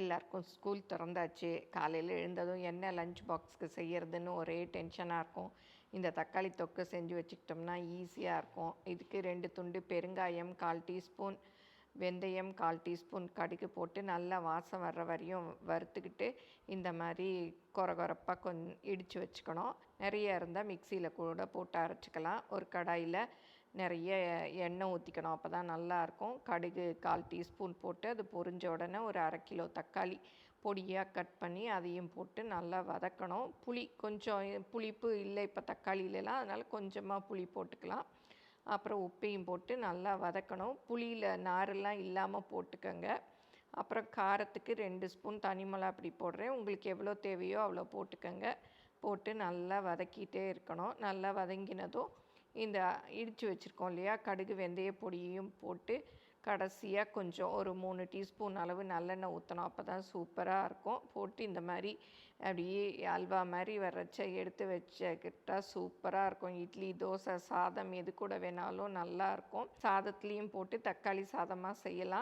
எல்லாருக்கும் ஸ்கூல் திறந்தாச்சு. காலையில் எழுந்ததும் என்ன லஞ்ச் பாக்ஸ்க்கு செய்கிறதுன்னு ஒரே டென்ஷனாக இருக்கும். இந்த தக்காளி தொக்கு செஞ்சு வச்சுக்கிட்டோம்னா ஈஸியாக இருக்கும். இதுக்கு 2 துண்டு பெருங்காயம், 1/4 டீஸ்பூன் வெந்தயம், 1/4 டீஸ்பூன் கடுகு போட்டு நல்லா வாசம் வர்ற வரையும் வறுத்துக்கிட்டு இந்த மாதிரி கொரகொரப்பாக இடித்து வச்சுக்கணும். நிறைய இருந்தால் மிக்சியில் கூட போட்டு அரைச்சிக்கலாம். ஒரு கடாயில் நிறைய எண்ணெய் ஊற்றிக்கணும், அப்போ தான் நல்லாயிருக்கும். கடுகு 1/4 டீஸ்பூன் போட்டு அது பொரிஞ்ச உடனே ஒரு 1/2 கிலோ தக்காளி பொடியாக கட் பண்ணி அதையும் போட்டு நல்லா வதக்கணும். புளி கொஞ்சம் புளிப்பு இல்லை இப்போ தக்காளியிலலாம், அதனால் கொஞ்சமாக புளி போட்டுக்கலாம். அப்புறம் உப்பையும் போட்டு நல்லா வதக்கணும். புளியில் நாரெல்லாம் இல்லாமல் போட்டுக்கோங்க. அப்புறம் காரத்துக்கு 2 ஸ்பூன் தனி மிளகாய் பொடி போடுறேன். உங்களுக்கு எவ்வளோ தேவையோ அவ்வளோ போட்டுக்கோங்க. போட்டு நல்லா வதக்கிட்டே இருக்கணும். நல்லா வதங்கினதும் இந்த இடித்து வச்சுருக்கோம் இல்லையா, கடுகு வெந்தய பொடியையும் போட்டு கடைசியாக கொஞ்சம் ஒரு 3 டீஸ்பூன் அளவு நல்லெண்ணெய் ஊற்றணும். அப்போ தான் சூப்பராக இருக்கும். போட்டு இந்த மாதிரி அப்படியே அல்வா மாதிரி வர்றச்ச எடுத்து வச்சுக்கிட்டால் சூப்பராக இருக்கும். இட்லி, தோசை, சாதம் எது கூட வேணாலும் நல்லாயிருக்கும். சாதத்துலேயும் போட்டு தக்காளி சாதமாக செய்யலாம்.